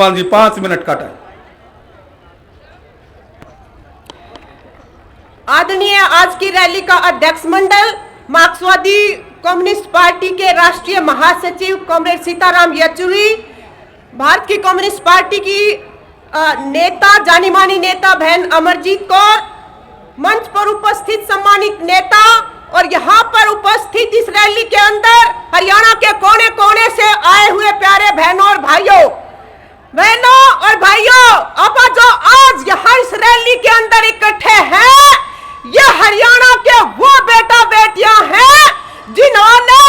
जी 5 minute का time. आदरणीय, आज की रैली का अध्यक्ष मंडल मार्क्सवादी कम्युनिस्ट पार्टी के राष्ट्रीय महासचिव कॉमरेड सीताराम येचुरी, भारत की कम्युनिस्ट पार्टी की नेता जानी मानी नेता बहन अमरजीत कौर, मंच पर उपस्थित सम्मानित नेता और यहाँ पर उपस्थित इस रैली के अंदर हरियाणा के कोने कोने से आए हुए प्यारे बहनों और भाइयों, अब जो आज यहाँ इस रैली के अंदर इकट्ठे हैं, ये हरियाणा के वो बेटा बेटियां हैं जिन्होंने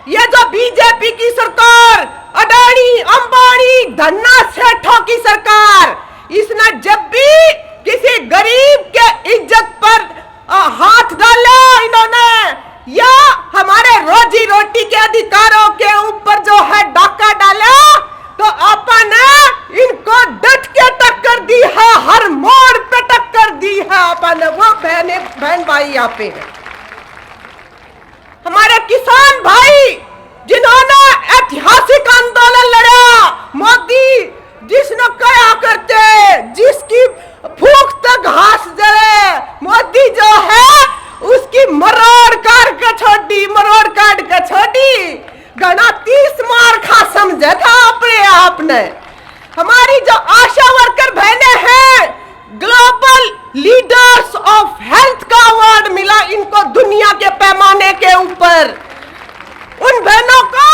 ये जो बीजेपी की सरकार, अडानी अंबानी धन्ना सेठों की सरकार, इसने जब भी किसी गरीब के इज्जत पर हाथ डाला इन्होंने, या हमारे रोजी रोटी के अधिकारों के ऊपर जो है डाका डाला, तो अपन ने इनको डट के टक्कर दी है, हर मोड़ पे टक्कर दी है अपन। वो बहन भाई यहाँ पे है हमारे किसान भाई जिन्होंने ऐतिहासिक आंदोलन लड़ा, मोदी जिसने कहा करते जिसकी भूख तक घास जले, मोदी जो है उसकी मरोड़ काट के छोड़ी गणा 30 मार खा समझा था अपने आप ने। हमारी जो आशा वर्कर बहनें हैं, ग्लोबल लीडर्स ऑफ हेल्थ का अवार्ड मिला इनको दुनिया के पैमाने के ऊपर। उन बहनों को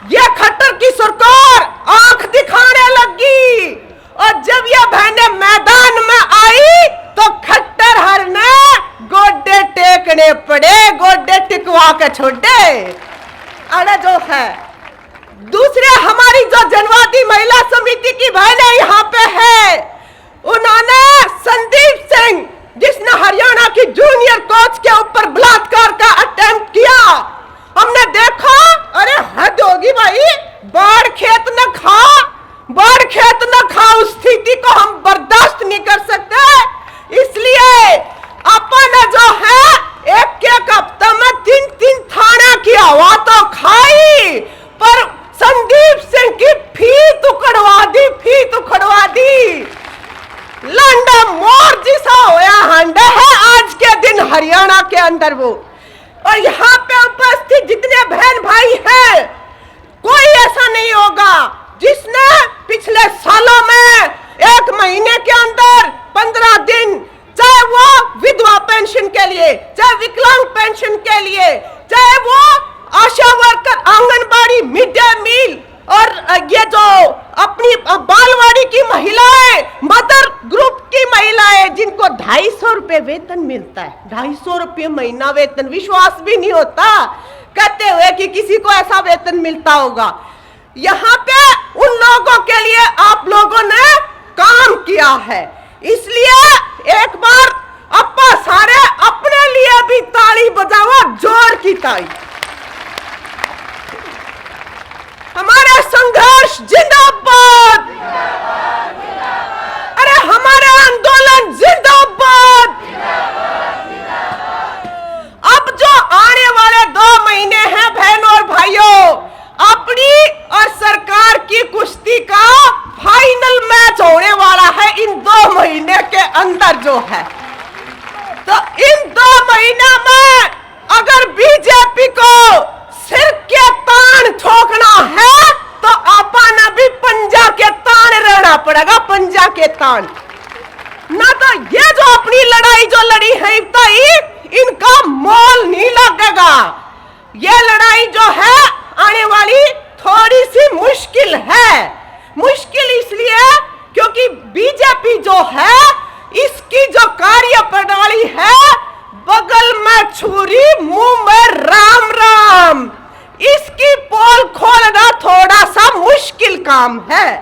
ये खट्टर की सरकार आंख दिखाने लगी, और जब ये बहनें मैदान में आई तो खट्टर हर ने गोडे टेकने पड़े, गोडे टिकवा के छोड़े। अरे जो है दूसरे हमारी जो जनवादी महिला समिति की बहनें यहाँ पे है, उन्होंने संदीप सिंह जिसने हरियाणा की जूनियर कोच के ऊपर बलात्कार का अटेम्प्ट किया, हमने देखा, अरे हद होगी भाई, बाढ़ खेत न खा उस स्थिति को हम बर्दाश्त नहीं कर सकते। इसलिए अपन जो है एक हफ्ता में 3 थाना की हवा तो खाई, पर संदीप सिंह की फीत उखड़वा दी। लंडा मोर जिसा होया हंडा है आज के दिन हरियाणा के अंदर वो। और यहाँ पे उपस्थित जितने बहन भाई हैं, कोई ऐसा नहीं होगा जिसने पिछले सालों में 1 महीने के अंदर 15 दिन, चाहे वो विधवा पेंशन के लिए, चाहे विकलांग पेंशन के लिए, चाहे वो ASHA worker, anganwadi, mid day meal, और ये जो अपनी बालवाड़ी की महिलाएं, मदर ग्रुप की महिलाएं जिनको 250 रुपए वेतन मिलता है, 250 रुपये महीना वेतन, विश्वास भी नहीं होता कहते हुए कि किसी को ऐसा वेतन मिलता होगा। यहाँ पे उन लोगों के लिए आप लोगों ने काम किया है, इसलिए एक बार अपा सारे अपने लिए भी ताली बजाओ, जोर की ताली। हमारे संघर्ष जिंदाबाद, अरे हमारे आंदोलन जिंदाबाद। अब जो आने वाले 2 महीने हैं बहनों और भाइयों, अपनी और सरकार की कुश्ती का फाइनल मैच होने वाला है इन 2 महीने के अंदर जो है। तो इन 2 महीने में अगर बीजेपी को सिर के तान ठोकना है तो अपन अभी पंजा के तान रहना पड़ेगा, पंजा के तान। ना तो ये जो अपनी लड़ाई जो लड़ी है इनका मोल नहीं लगेगा। ये लड़ाई जो है आने वाली थोड़ी सी मुश्किल है। मुश्किल इसलिए क्योंकि बीजेपी जो है इसकी जो कार्य प्रणाली है, बगल में छुरी मुंह में राम राम, इसकी पोल खोलना थोड़ा सा मुश्किल काम है।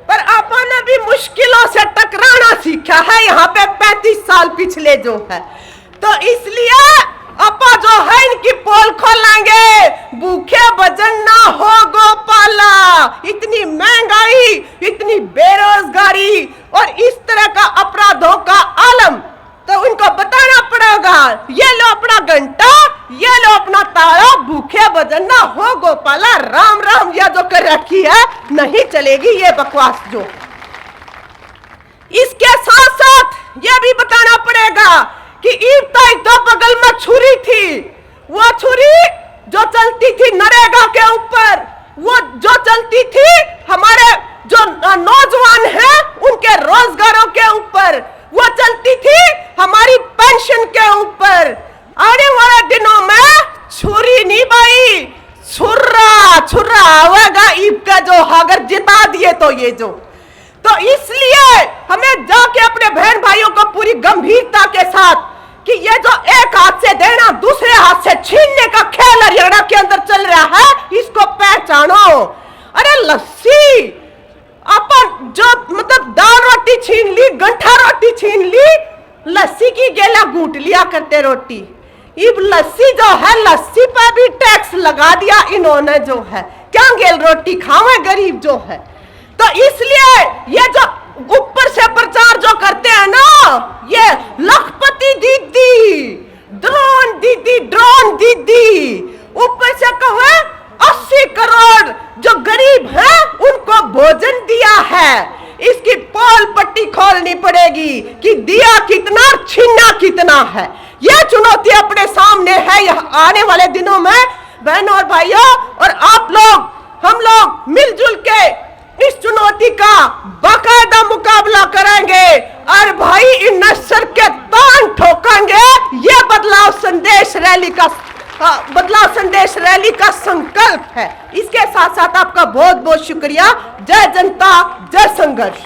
पर अपन ने भी मुश्किलों से टकराना सीखा है यहाँ पे 35 साल पिछले जो है, तो इसलिए अपा जो है इनकी पोल खोलेंगे। भूखे भजन ना हो गोपाला, इतनी महंगाई, इतनी बेरोजगारी और इस तरह का अपराधों का आलम, तो उनको बताना पड़ेगा, ये लो अपना घंटा, ये लो अपना ताला, भूखे भजन ना हो गो गोपाला राम राम या जो कर रखी है, नहीं चलेगी ये बकवास जो। इसके साथ साथ यह भी बताना पड़ेगा कि ईद तक तो बगल में छुरी थी, वो छुरी जो चलती थी नरेगा के ऊपर, वो जो चलती थी हमारे जो नौजवान हैं उनके रोजगारों के ऊपर, वो चलती थी हमारी पेंशन के ऊपर। आने वाले दिनों में छुरी नहीं भाई, छुर्रा आवेगा ईद का जो, अगर जिता दिए तो ये जो। तो इसलिए हमें जाके अपने बहन भाइयों को पूरी गंभीरता के साथ कि ये जो एक हाथ से देना दूसरे हाथ से छीनने का खेल हरियाणा के अंदर चल रहा है, इसको पहचानो। अरे लस्सी अपन जो मतलब दाल रोटी छीन ली, गंठा रोटी छीन ली, लस्सी की गेला घूट लिया करते रोटी। अब लस्सी जो है, लस्सी पर भी टैक्स लगा दिया इन्होंने जो है, क्या गेल रोटी खावे गरीब जो है। तो इसलिए ये जो ऊपर से प्रचार जो करते हैं ना, ये लखपति दीदी, ड्रोन दीदी, ऊपर से कहो 80 करोड़ जो गरीब हैं उनको भोजन दिया है। इसकी पोल पट्टी खोलनी पड़ेगी कि दिया कितना, छीना कितना है। यह चुनौती अपने सामने है यह आने वाले दिनों में बहनों और भाइयों, और आप लोग हम लोग मिलजुल के इस चुनौती का बाकायदा मुकाबला करेंगे और भाई इन नस्ल के तान ठोकेंगे। ये बदलाव संदेश रैली का संकल्प है। इसके साथ साथ आपका बहुत बहुत शुक्रिया। जय जनता, जय संघर्ष।